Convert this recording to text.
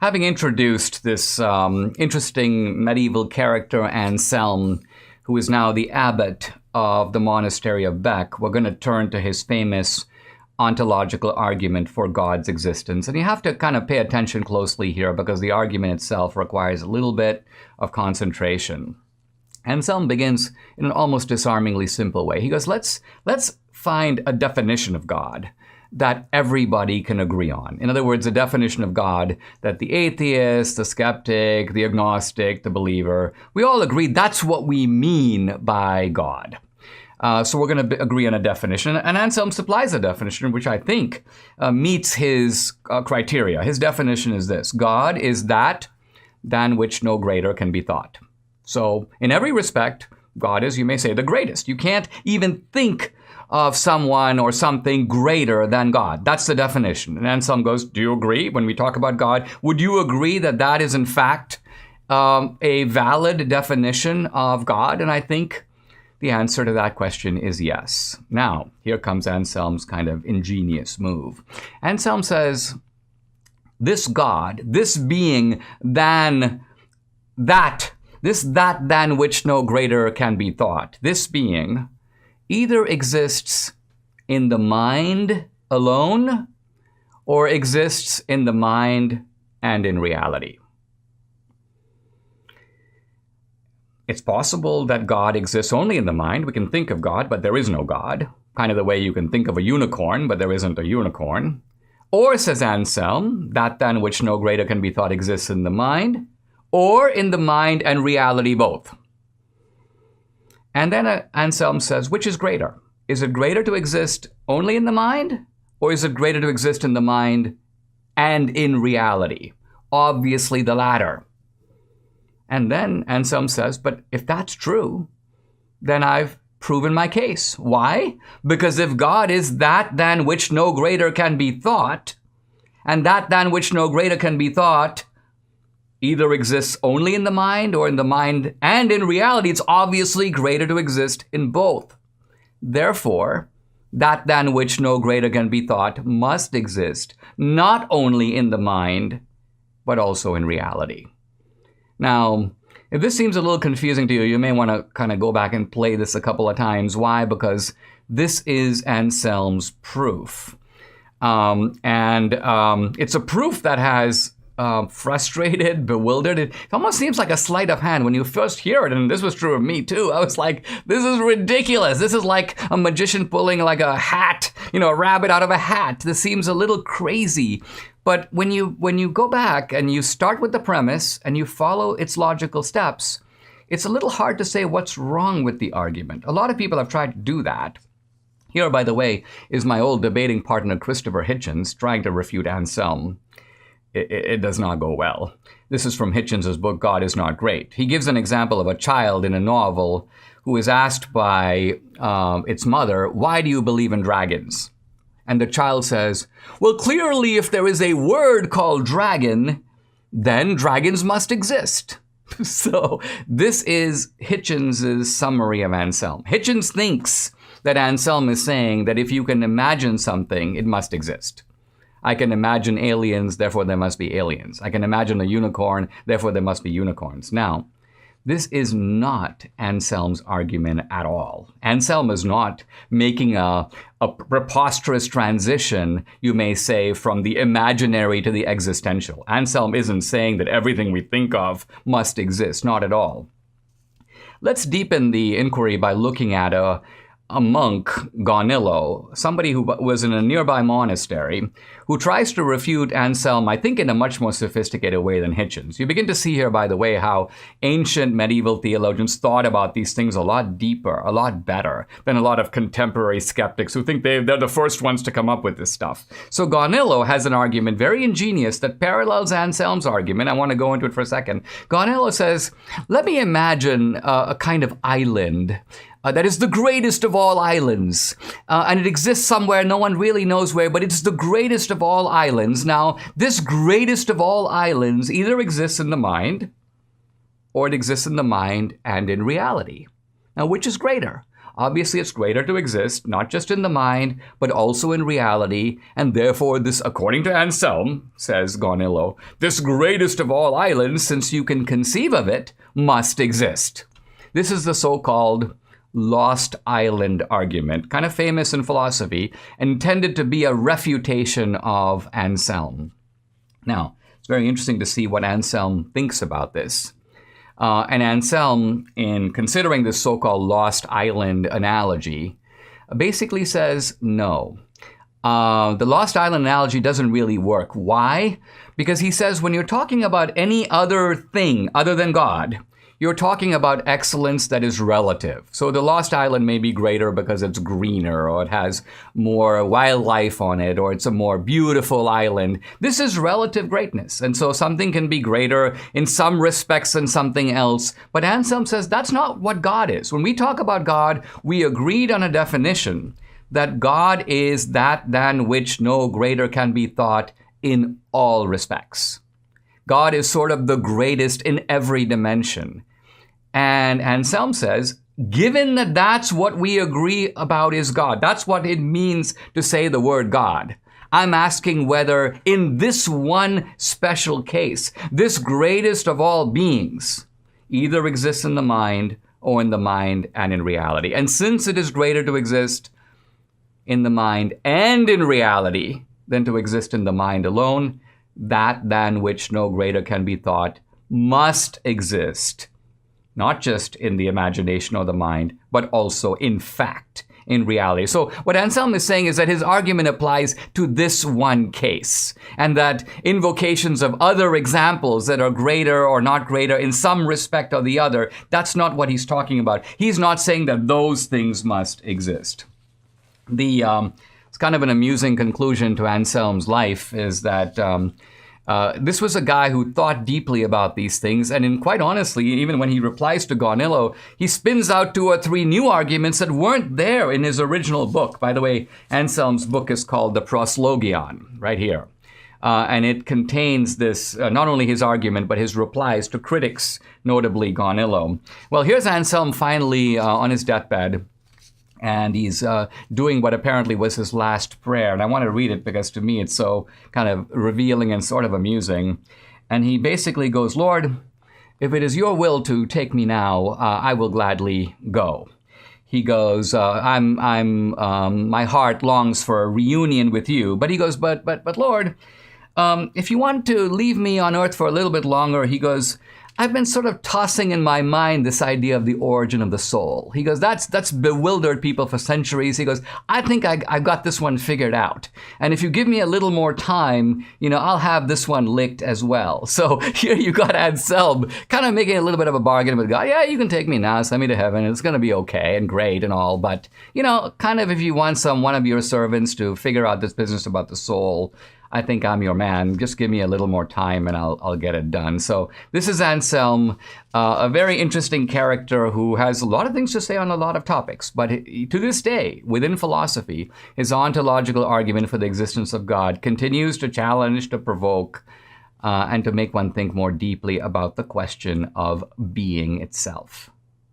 Having introduced this interesting medieval character, Anselm, who is now the abbot of the monastery of Bec, we're going to turn to his famous ontological argument for God's existence. And you have to kind of pay attention closely here because the argument itself requires a little bit of concentration. Anselm begins in an almost disarmingly simple way. He goes, let's find a definition of God that everybody can agree on. In other words, a definition of God that the atheist, the skeptic, the agnostic, the believer, we all agree that's what we mean by God. So we're going to agree on a definition. And Anselm supplies a definition which I think meets his criteria. His definition is this: God is that than which no greater can be thought. So in every respect, God is, you may say, the greatest. You can't even think of someone or something greater than God. That's the definition. And Anselm goes, do you agree when we talk about God? Would you agree that that is in fact a valid definition of God? And I think the answer to that question is yes. Now, here comes Anselm's kind of ingenious move. Anselm says, this God, this being than that, than which no greater can be thought, this being either exists in the mind alone or exists in the mind and in reality. It's possible that God exists only in the mind. We can think of God, but there is no God. Kind of the way you can think of a unicorn, but there isn't a unicorn. Or, says Anselm, that than which no greater can be thought exists in the mind, or in the mind and reality both. And then Anselm says, which is greater? Is it greater to exist only in the mind? Or is it greater to exist in the mind and in reality? Obviously the latter. And then Anselm says, but if that's true, then I've proven my case. Why? Because if God is that than which no greater can be thought, and that than which no greater can be thought either exists only in the mind or in the mind and in reality, it's obviously greater to exist in both. Therefore, that than which no greater can be thought must exist not only in the mind, but also in reality. Now, if this seems a little confusing to you, you may want to kind of go back and play this a couple of times. Why? Because this is Anselm's proof. It's a proof that has frustrated, bewildered. It almost seems like a sleight of hand when you first hear it, and this was true of me too. I was like, this is ridiculous. This is like a magician pulling like a hat, a rabbit out of a hat. This seems a little crazy. But when you go back and you start with the premise and you follow its logical steps, it's a little hard to say what's wrong with the argument. A lot of people have tried to do that. Here, by the way, is my old debating partner, Christopher Hitchens, trying to refute Anselm. It does not go well. This is from Hitchens' book, God is Not Great. He gives an example of a child in a novel who is asked by its mother, why do you believe in dragons? And the child says, well, clearly if there is a word called dragon, then dragons must exist. So this is Hitchens' summary of Anselm. Hitchens thinks that Anselm is saying that if you can imagine something, it must exist. I can imagine aliens, therefore there must be aliens. I can imagine a unicorn, therefore there must be unicorns. Now, this is not Anselm's argument at all. Anselm is not making a preposterous transition, you may say, from the imaginary to the existential. Anselm isn't saying that everything we think of must exist, not at all. Let's deepen the inquiry by looking at a monk, Gaunillo, somebody who was in a nearby monastery, who tries to refute Anselm, I think, in a much more sophisticated way than Hitchens. You begin to see here, by the way, how ancient medieval theologians thought about these things a lot deeper, a lot better than a lot of contemporary skeptics who think they're the first ones to come up with this stuff. So Gaunillo has an argument, very ingenious, that parallels Anselm's argument. I want to go into it for a second. Gaunillo says, let me imagine a kind of island that is the greatest of all islands. And it exists somewhere, no one really knows where, but it's the greatest of all islands. Now, this greatest of all islands either exists in the mind, or it exists in the mind and in reality. Now, which is greater? Obviously, it's greater to exist, not just in the mind, but also in reality. And therefore, this, according to Anselm, says Gaunilo, this greatest of all islands, since you can conceive of it, must exist. This is the so-called lost island argument, kind of famous in philosophy, intended to be a refutation of Anselm. Now, it's very interesting to see what Anselm thinks about this. And Anselm, in considering this so-called lost island analogy, basically says no. The lost island analogy doesn't really work. Why? Because he says when you're talking about any other thing other than God, you're talking about excellence that is relative. So the lost island may be greater because it's greener, or it has more wildlife on it, or it's a more beautiful island. This is relative greatness. And so something can be greater in some respects than something else. But Anselm says that's not what God is. When we talk about God, we agreed on a definition that God is that than which no greater can be thought in all respects. God is sort of the greatest in every dimension. And Anselm says, given that that's what we agree about is God, that's what it means to say the word God, I'm asking whether in this one special case, this greatest of all beings either exists in the mind or in the mind and in reality. And since it is greater to exist in the mind and in reality than to exist in the mind alone, that than which no greater can be thought must exist, not just in the imagination or the mind, but also in fact, in reality. So what Anselm is saying is that his argument applies to this one case, and that invocations of other examples that are greater or not greater in some respect or the other, that's not what he's talking about. He's not saying that those things must exist. It's kind of an amusing conclusion to Anselm's life is that this was a guy who thought deeply about these things, and quite honestly, even when he replies to Gaunilo, he spins out 2 or 3 new arguments that weren't there in his original book. By the way, Anselm's book is called the Proslogion, right here. And it contains this, not only his argument, but his replies to critics, notably Gaunilo. Well, here's Anselm finally on his deathbed. And he's doing what apparently was his last prayer. And I want to read it because to me it's so kind of revealing and sort of amusing. And he basically goes, Lord, if it is your will to take me now, I will gladly go. He goes, my heart longs for a reunion with you. But he goes, but Lord, if you want to leave me on earth for a little bit longer, he goes, I've been sort of tossing in my mind this idea of the origin of the soul. He goes, that's bewildered people for centuries. He goes, I think I've got this one figured out. And if you give me a little more time, I'll have this one licked as well. So here you got Anselm kind of making a little bit of a bargain with God. Yeah, you can take me now, send me to heaven. It's going to be okay and great and all. But, kind of if you want one of your servants to figure out this business about the soul, I think I'm your man. Just give me a little more time and I'll get it done. So this is Anselm, a very interesting character who has a lot of things to say on a lot of topics. But to this day, within philosophy, his ontological argument for the existence of God continues to challenge, to provoke, and to make one think more deeply about the question of being itself.